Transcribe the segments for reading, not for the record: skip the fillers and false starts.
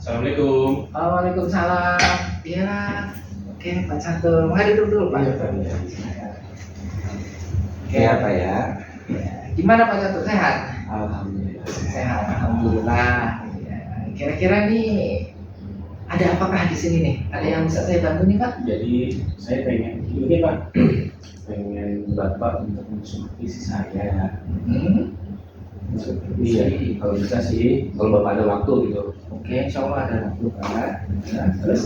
Assalamualaikum. Waalaikumsalam. Iya. Oke, Pak Catur. Mari duduk dulu, Pak. Iya, Pak. Ya. Oke. Ya, Pak ya. Ya. Gimana Pak Catur? Sehat? Alhamdulillah. Sehat. Alhamdulillah. Ya. Kira-kira nih ada apakah di sini nih? Ada yang bisa saya bantu nih, Pak? Jadi saya pengen ini Pak, pengen Bapak untuk mensupervisi saya. Iya, kalau bisa sih, kalau Bapak ada waktu gitu. Oke, insya Allah ada waktu, Pak. Ya, terus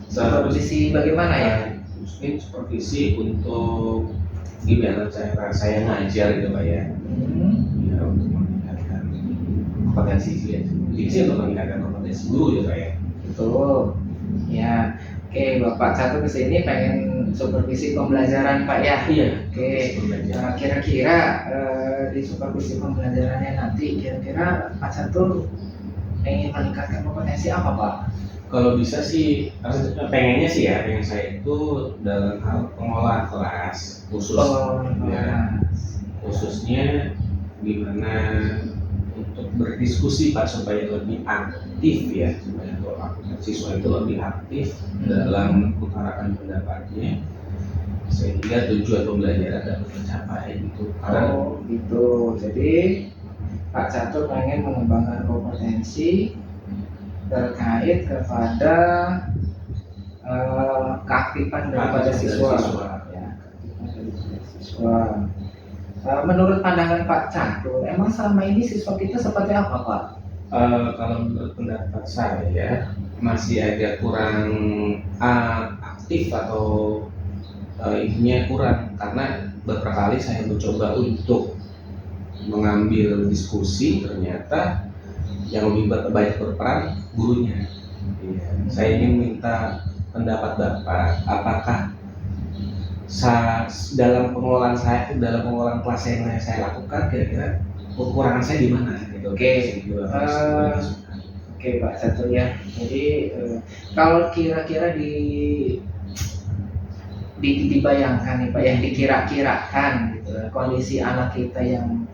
Terus posisi bagaimana ya? mungkin supervisi untuk gimana saya ngajar gitu Pak ya. Ya, untuk meningkatkan kompetensi dia. Jadi untuk meningkatkan kompetensi guru ya Pak ya. Betul. Ya. Oke, Bapak Catur kesini pengen supervisi pembelajaran, Pak ya? Iya. Oke. Kira-kira di supervisi pembelajarannya nanti kira-kira Pak Catur ingin meningkatkan kompetensi apa, Pak? Kalau bisa sih, pengennya sih ya, pengen saya itu dalam hal pengelolaan kelas khusus, ya, khususnya gimana untuk berdiskusi Pak supaya lebih aktif ya, supaya siswa itu lebih aktif dalam mengutarakan pendapatnya sehingga tujuan pembelajaran dapat tercapai gitu. Oh gitu. Jadi Pak Catur pengen mengembangkan kompetensi terkait kepada keaktifan daripada siswa. Ya, keaktifan daripada siswa. Menurut pandangan Pak Catur, emang selama ini siswa kita seperti apa, Pak? Kalau menurut pendapat saya masih agak kurang aktif atau intinya kurang, karena beberapa kali saya mencoba untuk mengambil diskusi, ternyata yang lebih banyak berperan gurunya. Ya, saya ingin minta pendapat Bapak, apakah dalam pengelolaan kelas yang saya lakukan, kira-kira kekurangan saya di mana? Gitu. Oke, Pak Catur ya. Jadi kalau kira-kira dibayangkan nih Pak, yang dikira-kirakan gitu, kondisi anak kita yang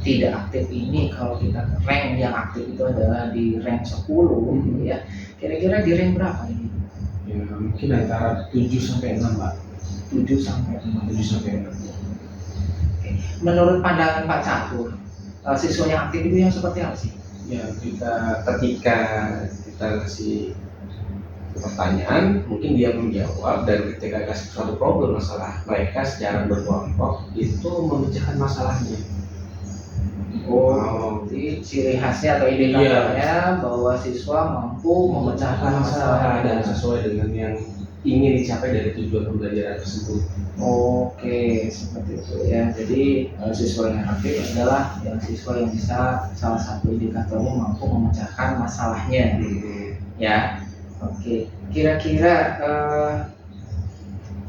tidak aktif ini, kalau kita rank yang aktif itu adalah di rank 10 gitu ya. Kira-kira di rank berapa ini? Ya, mungkin antara 7 sampai 6, Pak. 7 sampai 6. 7 sampai 6. Oke. Menurut pandangan Pak Catur, siswa yang aktif itu yang seperti apa sih? Ya, ketika kita kasih pertanyaan, mungkin dia menjawab, dan ketika kasih suatu problem masalah mereka secara berkelompok itu memecahkan masalahnya. Jadi ciri khasnya atau indikatornya bahwa siswa mampu memecahkan masalah dan sesuai dengan yang ingin dicapai dari tujuan pembelajaran tersebut. Oke, seperti itu ya. Jadi siswa yang aktif adalah siswa yang bisa, salah satu indikatornya mampu memecahkan masalahnya. Ya. Oke. Kira-kira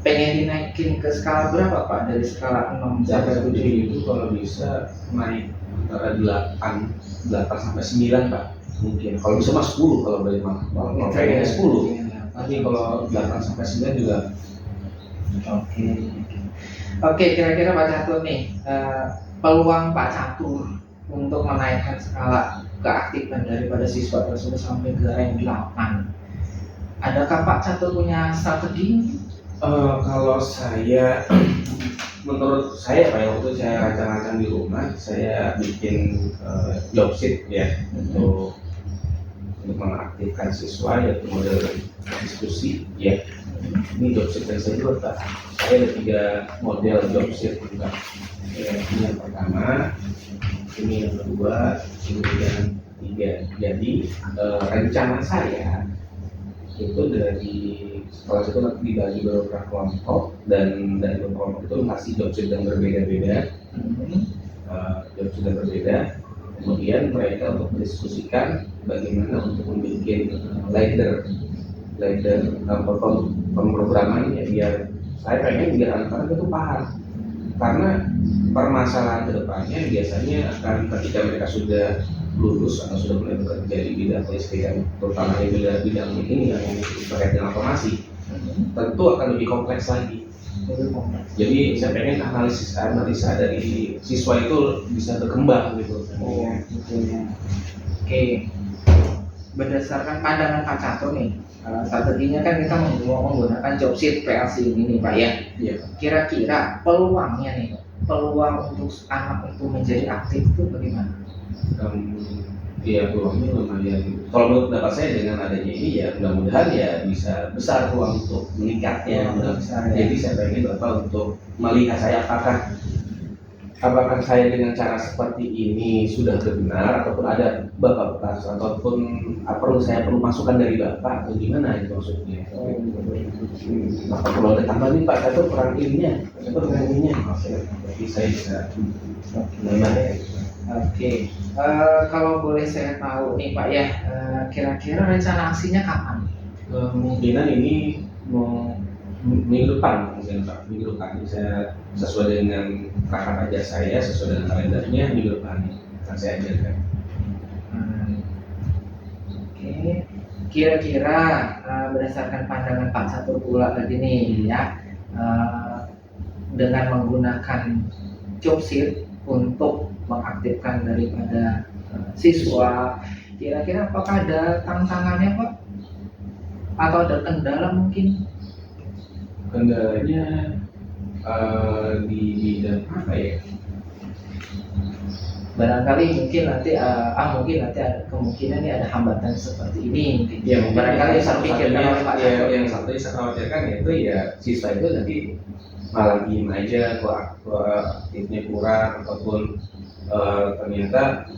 pengen dinaikin ke skala berapa Pak? Dari skala 6 sampai 7 itu kalau bisa naik antara 8 sampai 9 Pak. Mungkin kalau bisa mas 10 kalau boleh mah. Kalau pengennya 10. Tapi kalau 8 sampai 9 juga. Oke, kira-kira Pak Catur nih, peluang Pak Catur untuk menaikkan skala keaktifan daripada siswa tersebut sampai ke rank 8. Adakah Pak Catur punya strategi? Kalau saya, menurut saya Pak, waktu saya rancang-rancang di rumah, saya bikin job sheet ya untuk mengaktifkan siswa, yaitu model diskusi ya. Ini job sheet yang saya buat Pak. Saya ada 3 model job sheet juga. Ini yang pertama, ini yang kedua, ini yang ketiga. Jadi rencana saya itu setelah itu dibagi beberapa kelompok, dan dari beberapa kelompok itu masih job sheet yang berbeda-beda. Job sheet yang berbeda. Kemudian mereka untuk mendiskusikan bagaimana untuk membuat ladder pemrograman ya, biar saya pengen biar anak-anak itu paham, karena permasalahan kedepannya biasanya akan ketika mereka sudah lulus atau sudah mulai bekerja di bidang kelistrikan, terutama di bidang ini yang terkait dengan otomasi, tentu akan lebih kompleks lagi. Jadi saya pengen analisa dari siswa itu bisa berkembang gitu. Oke. berdasarkan pandangan Pak Catur nih, strateginya kan kita menggunakan job sheet PLC ini nih Pak ya. Iya. Kira-kira peluangnya nih, peluang untuk anak itu menjadi aktif itu bagaimana? Iya, peluangnya lumayan. Kalau menurut pendapat saya dengan adanya ini ya mudah-mudahan ya bisa besar peluang untuk meningkatnya. Besar, ya. Jadi saya pengen Bapak untuk melihat saya apakah saya dengan cara seperti ini sudah benar ataupun ada Bapak bekas ataupun saya perlu masukan dari Bapak atau gimana itu maksudnya. Bapak perlu ada tambah nih Pak, atau kurang ininya, atau kurang ininya. Jadi saya bisa menambahnya. Oke, kalau boleh saya tahu nih Pak ya, kira-kira rencana aksinya kapan? Kemungkinan ini mau minggu depan mungkin Pak, minggu depan saya sesuai dengan kakak ajar saya, sesuai dengan kalendernya minggu depan akan saya ajarkan. Oke, kira-kira berdasarkan pandangan Pak Catur pula tadi nih ya, dengan menggunakan job sheet untuk mengaktifkan daripada siswa, kira-kira apakah ada tantangannya Pak? Atau ada kendala mungkin? Kendalanya di bidang apa ya? Barangkali mungkin nanti ada kemungkinan nih ada hambatan seperti ini mungkin. Ya, barangkali saya pikirkan oleh Pak Catur. yang satu saya khawatirkan yaitu ya siswa itu nanti malah diem aja, aktifnya kurang ataupun ternyata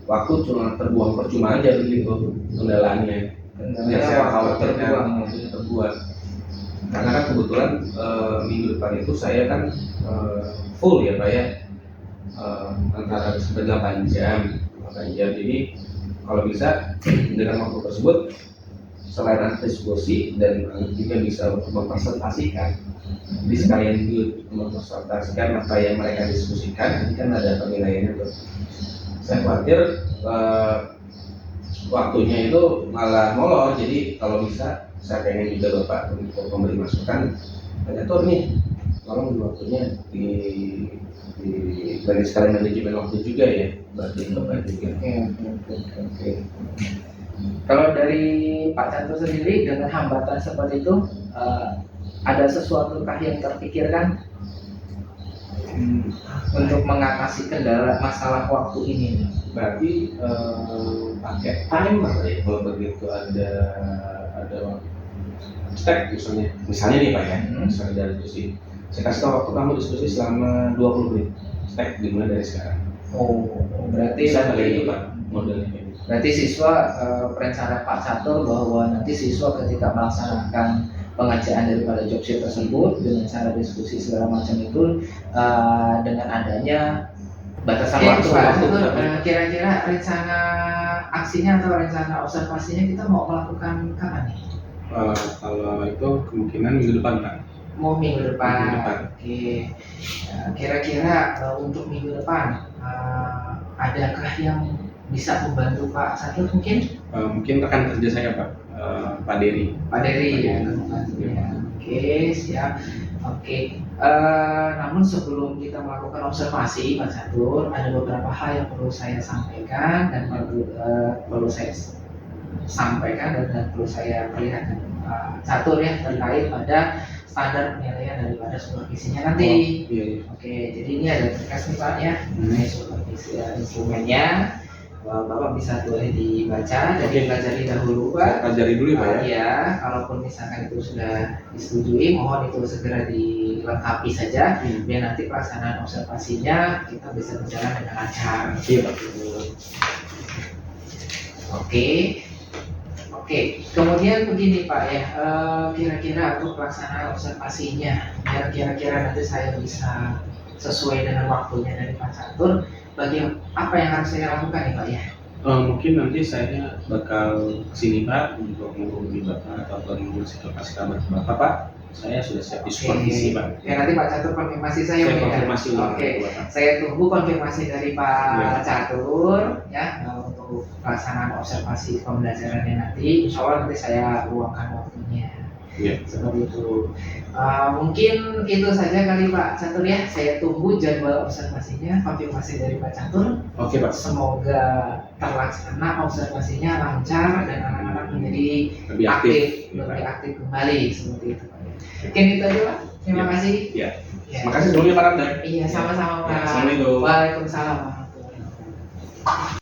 waktu cuma terbuang percuma aja begitu kendalanya. Yang saya khawatirkan waktunya terbuang. Karena kan kebetulan minggu depan itu saya kan full ya Pak ya, antara 8 jam. Jadi kalau bisa dengan waktu tersebut selain diskusi dan juga bisa mempresentasikan, jadi sekalian juga mempresentasikan apa yang mereka diskusikan, nanti kan ada penilaiannya tuh. Saya khawatir waktunya itu malah molor, jadi kalau bisa saya pengen juga Bapak untuk memberi masukan, Pak Catur nih, tolong waktunya dari sekalian manajemen waktu juga ya, berarti Bapak juga. Oke. Kalau dari Pak Catur sendiri dengan hambatan seperti itu, ada sesuatukah yang terpikirkan untuk mengatasi kendala masalah waktu ini? Berarti pakai timer ya, kalau begitu ada step misalnya nih Pak ya, misalnya dari diskusi, saya kasih tahu waktu kamu diskusi selama 20 menit, step dimulai dari sekarang. Berarti bisa kali itu Pak modelnya. Berarti siswa perencana Pak Catur bahwa nanti siswa ketika melaksanakan pengerjaan daripada job sheet tersebut dengan cara diskusi segala macam itu, dengan adanya batasan waktu. Kira-kira rencana aksinya atau rencana observasinya kita mau melakukan kapan nih? Kalau itu kemungkinan minggu depan Pak. Mau minggu depan. Oke. Kira-kira untuk minggu depan adakah yang bisa membantu Pak Catur mungkin? Mungkin rekan kerja saya Pak Dery. Pak Dery ya. Oke, siap. Oke. Namun sebelum kita melakukan observasi Pak Catur, ada beberapa hal yang perlu saya sampaikan dan perlu saya sampaikan dan perlu saya perlihatkan Pak Catur ya, terkait pada standar penilaian daripada supervisinya nanti. Oke, jadi ini ada terkait nih Pak ya, mengenai supervisi instrumennya. Bapak bisa boleh dibaca dan dipelajari dahulu Pak. Pelajari dulu Pak ya. Iya, kalaupun misalkan itu sudah disetujui, mohon itu segera dilengkapi saja, biar nanti pelaksanaan observasinya kita bisa berjalan dengan lancar. Oke, kemudian begini Pak ya, kira-kira untuk pelaksanaan observasinya, biar kira-kira nanti saya bisa sesuai dengan waktunya dari Pak Catur, apa yang harus saya lakukan nih Pak ya? Mungkin nanti saya bakal kesini Pak untuk menghubungi Bapak ataupun kasih kabar ke Bapak Pak. Saya sudah siap diskusi Pak. Ya nanti Pak Catur konfirmasi saya. Konfirmasi. Saya tunggu konfirmasi dari Pak Catur ya untuk pelaksanaan observasi pembelajarannya nanti. Insya Allah nanti saya luangkan waktunya. Iya. Seperti itu. Mungkin itu saja kali Pak Catur ya. Saya tunggu jadwal observasinya, konfirmasi dari Pak Catur. Oke Pak. Semoga terlaksana observasinya lancar dan anak-anak menjadi Lebih aktif. lebih aktif kembali seperti itu Pak. Mungkin itu aja Pak. Terima kasih. Iya. Ya. Terima kasih sebelumnya Pak Ramdan. Iya, sama-sama Pak. Ya, Assalamualaikum. Waalaikumsalam warahmatullahi wabarakatuh.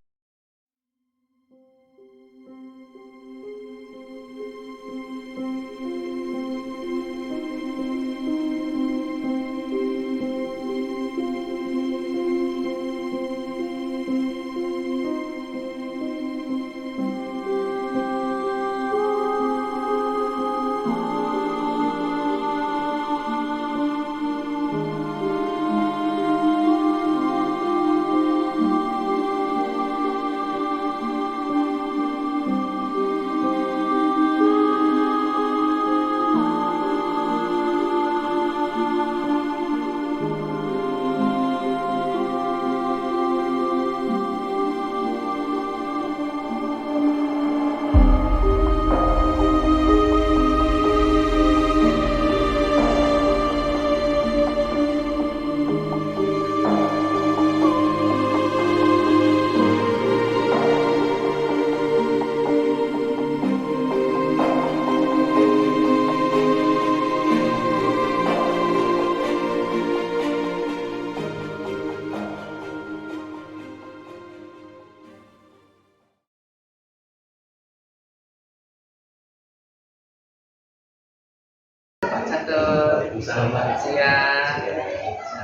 Pak Catur, selamat siang.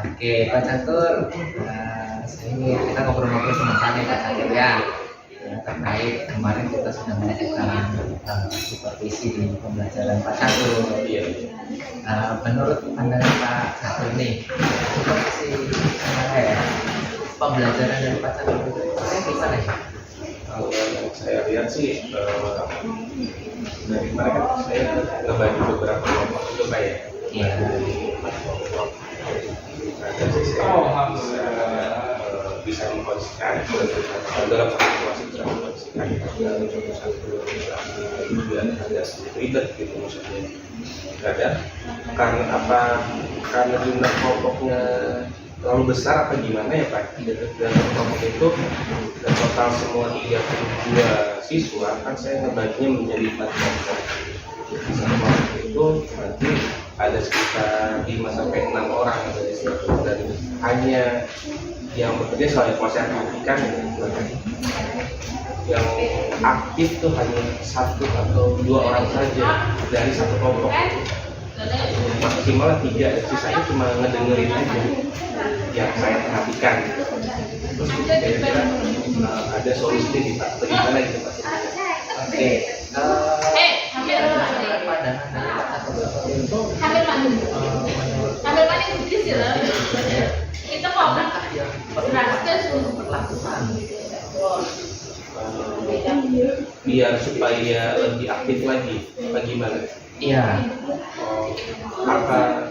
Oke, Pak Catur, ini kita ngobrol-ngobrol sebentar nih Pak Catur ya. Terkait kemarin kita sudah melakukan supervisi di pembelajaran Pak Catur. Menurut pandangan Pak Catur nih, supervisi pembelajaran dari Pak Catur itu gimana ya? Kalau yang saya lihat sih dari kemarin kan saya ngebagi beberapa kelompok itu Pak ya. Iya. Ada sih saya bisa mengkonsisten dalam satu situasi bisa mengkonsisten dalam satu juga ada sedikit ribet gitu maksudnya. Kadang karena apa? Karena jumlah kelompoknya terlalu besar apa gimana ya Pak? Dan kelompok itu dan total semua 32 siswa kan saya ngebaginya menjadi 4 kelompok. Satu kelompok itu nanti ada sekitar 5 sampai 6 orang dari situ dan hanya yang bekerja selain kalau saya perhatikan yang aktif tuh hanya 1 atau 2 orang saja dari satu kelompok. Maksimal 3, sisanya cuma ngedengerin aja yang saya perhatikan. Terus kira-kira ada solusi di Pak, bagaimana itu Pak? Oke. Pandangan dari Pak Catur seperti itu. Apakah yang perlu dilakukan? Biar supaya lebih aktif lagi, bagaimana? Iya. Apa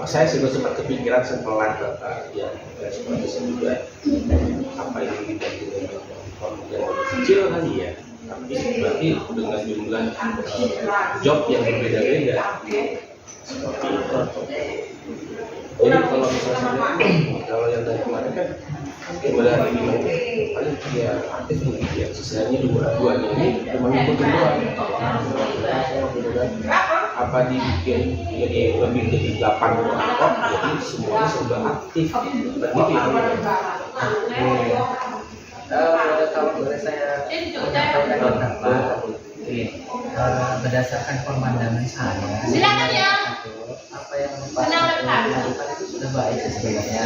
saya sudah sempat kepikiran setelah Bapak ya seperti itu juga apa yang dibagi dengan kelompok yang lebih kecil kali ya, tapi berarti dengan jumlah job yang berbeda-beda seperti itu. Jadi kalau misalnya kalau yang dari kemarin kan berarti gimana? Paling dia aktif tuh ya sisanya dua-duanya ini cuma ngikutin doang. Apa dibikin jadi lebih dari 8 kelompok jadi semuanya serba aktif begitu ya? Kalau boleh saya menyampaikan pendapat, berdasarkan pemandangan saya, Silakan ya. apa yang Pak Catur lakukan itu sudah baik sih sebenarnya.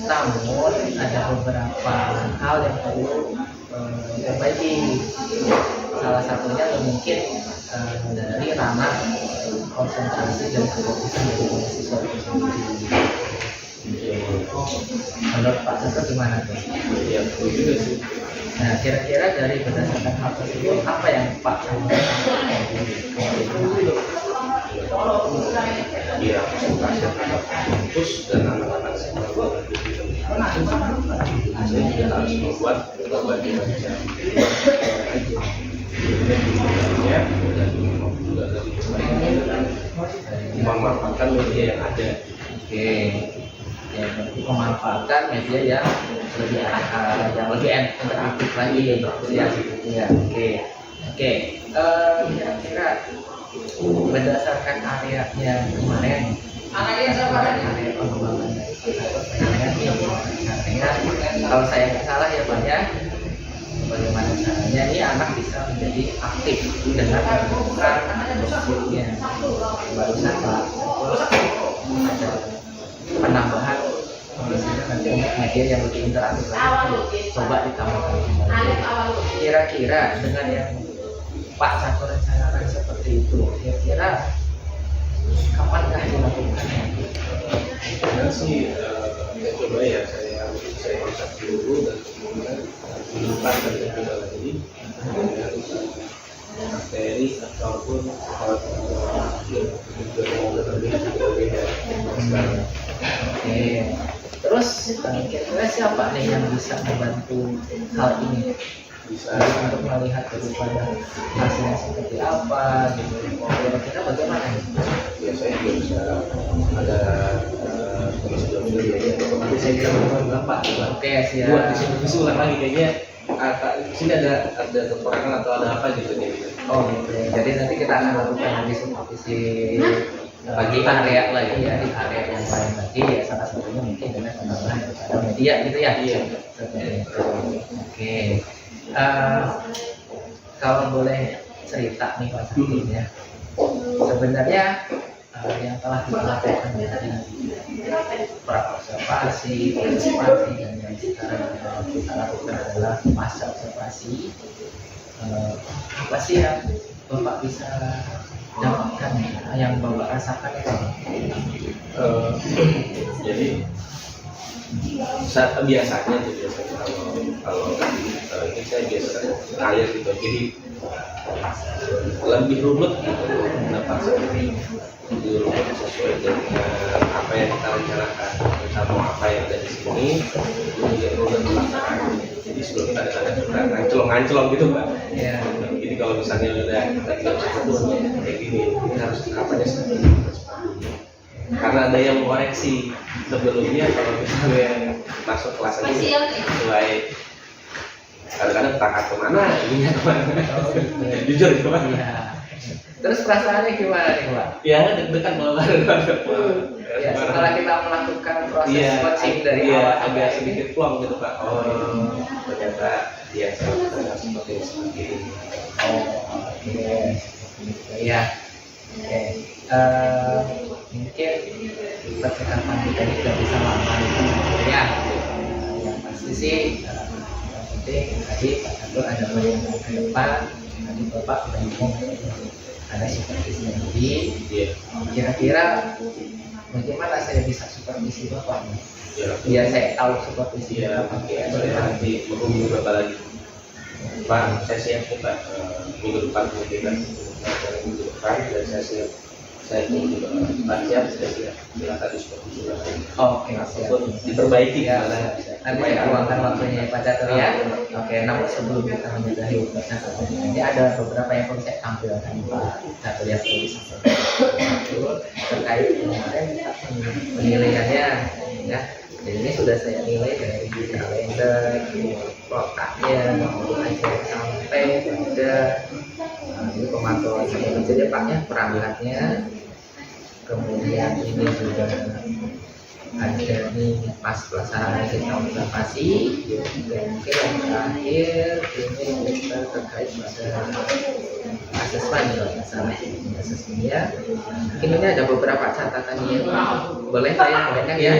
Namun ada beberapa hal yang perlu diperbaiki. Salah satunya mungkin dari ranah konsentrasi dan kefokusan dari mahasiswa itu sendiri. Menurut Pak Catur gimana tuh? Ya betul juga sih. Nah, kira-kira dari berdasarkan hal tersebut apa yang Pak Catur Ya konsentrasi terhadap kampus dan anak-anak sekolah lagi di tempat saya juga harus membuat berbagai macam aja ya dan juga lebih baik dengan memanfaatkan media yang ada. Oke, ya berarti pemanfaatan media yang lebih interaktif lagi ya gitu ya. Oke. Kira-kira berdasarkan areanya kemarin, area pengembangan caranya, kalau saya nggak salah ya Pak ya, bagaimana caranya ini anak bisa menjadi aktif dengan menemukan dosisnya. Barusan Pak ada penambahan misalnya nanti untuk media yang lebih interaktif lagi, coba ditambahkan kembali. Kira-kira dengan yang Pak Catur rencanakan seperti itu, kira-kira kapankah dilakukan? Karena sih saya coba ya saya masak dulu dan kemudian menyimpan dan juga lagi dengan materi ataupun berbeda. Oke. Terus kira-kira siapa nih yang bisa membantu hal ini? Bisa Untuk melihat daripada hasilnya seperti apa gitu. Kira-kira bagaimana nih? ya saya juga bisa ada tulis ya. Nanti saya bisa menurut Bapak Oke, siap. buat diskusi ulang lagi kayaknya. Di sini ada kekurangan atau ada apa gitu nih. Oh gitu. Jadi nanti kita akan lakukan lagi supervisi bagi area lagi ya, di area yang lain lagi ya, salah satunya mungkin dengan penambahan kepada media gitu ya. Iya. Seperti itu. Oke. Kalau boleh cerita nih Pak Sakin ya, sebenarnya yang telah dilakukan dari praobservasi, observasi dan yang sekarang kita lakukan adalah masa observasi. Apa sih yang Bapak bisa dapatkan, yang Bapak rasakan itu? Jadi biasanya kalau ini saya biasanya alir gitu, jadi lebih rumit gitu dapat lebih rumit sesuai dengan apa yang kita rencanakan, sama apa yang ada di sini lebih rumit pelaksanaan. Jadi sebelum kita nganclong gitu Pak. Ya. Jadi kalau misalnya udah kita tidak bisa kayak gini, ini harus kapannya seperti ini. Karena ada yang mengoreksi sebelumnya, kalau misalnya masuk kelas ini sesuai kadang-kadang berangkat kemana, ininya kemana. Jujur gimana? Ya. Terus perasaannya gimana nih Pak? Ya deg-degan kalau Ya, setelah kita melakukan proses coaching dari awal sampai agak ini, sedikit plong gitu Pak. Oh, ternyata dia seperti ini. oh oke, ya. Oke, mungkin percakapan kita ini tidak bisa lama gitu ya. Yang pasti sih yang penting tadi Pak Catur ada bayangan ke depan, tadi Bapak sudah ngomong ada supervisi lagi. Iya. Kira-kira bagaimana saya bisa supervisi Bapak nih? Ya, Biar saya tahu supervisi iya, Bapak. oke. Saya nanti menghubungi Bapak lagi. Pak, saya siap nih Pak. Minggu depan mungkin minggu depan dan saya siap. Saya juga Pak siap, saya siap. Silakan diskusi lagi. Oke, Ataupun diperbaiki ya. mana. Nanti saya luangkan waktunya Pak Catur ya. Oke, namun sebelum kita menyudahi Pak Catur, ini ada beberapa yang perlu saya tampilkan Pak Catur yang perlu disampaikan terkait kemarin penilaiannya ya. Jadi ini sudah saya nilai dari kalender, kotaknya, maupun aja sampai pada ini pemantauan saya kerja Paknya, perangkatnya, kemudian ini sudah ada nih pas pelaksanaan kita observasi, dan mungkin yang terakhir ini kita terkait pada asesmen ya, asesmennya. Mungkin ini ada beberapa catatannya, boleh saya ngeliatkan ya.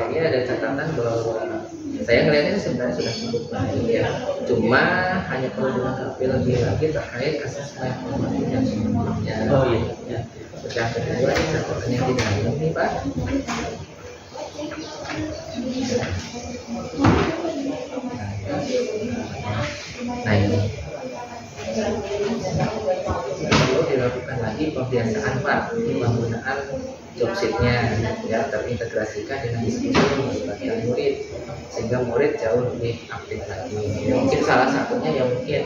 Ini ada catatan bahwa saya ngeliatnya sebenarnya sudah cukup baik ya, cuma hanya perlu dilengkapi lebih lagi terkait asesmen formatif yang sebelumnya. Oh iya. Yang kedua catatan yang di dalam nih Pak. Nah ini perlu dilakukan lagi pembiasaan Pak penggunaan jobsitnya ya, terintegrasikan dengan diskusi melibatkan murid sehingga murid jauh lebih aktif lagi. Mungkin salah satunya ya mungkin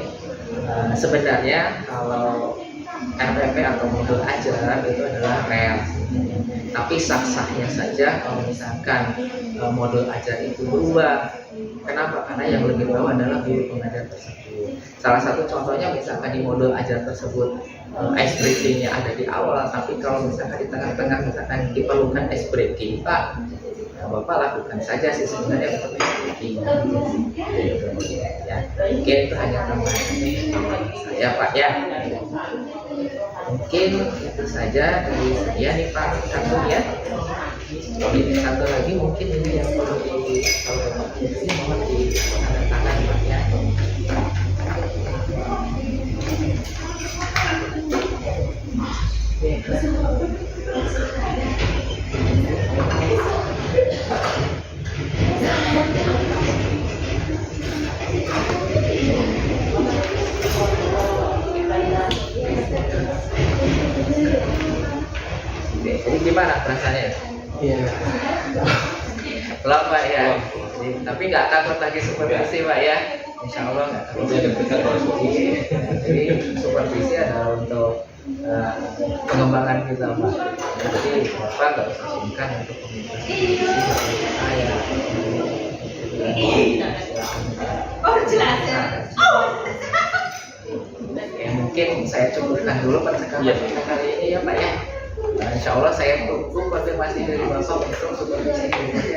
sebenarnya kalau RPP atau modul ajar itu adalah rel, tapi sah-sahnya saja kalau misalkan modul ajar itu berubah. Kenapa? Karena yang lebih tahu adalah guru pengajar tersebut. Salah satu contohnya misalkan di modul ajar tersebut ice breaking-nya ada di awal, tapi kalau misalkan di tengah-tengah misalkan diperlukan ice breaking, Pak, ya, Bapak lakukan saja sih sebenarnya untuk ice breaking. Ya, mungkin itu hanya tambahan saya Pak ya. Mungkin itu saja dari saya nih Pak satu ya. Ini satu lagi mungkin ini yang perlu mohon ditandatangan Pak ya. Jadi gimana perasaannya? Iya. Lama ya. Tapi nggak takut lagi supervisi Pak ya? Insya Allah nggak takut. Jadi supervisi adalah untuk pengembangan kita Pak. Jadi Bapak nggak usah sungkan untuk komunikasi saya. Oh jelas. Ya, mungkin saya cukupkan dulu percakapan kita kali ini ya Pak ya. Insya Allah saya tunggu konfirmasi dari Bapak untuk supervisi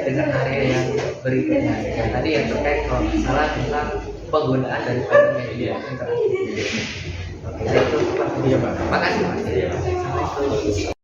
dengan area yang berikutnya. Yang tadi yang terkait kalau salah tentang penggunaan daripada media interaktif. Oke, saya tunggu Pak. Iya Pak. Terima kasih Pak.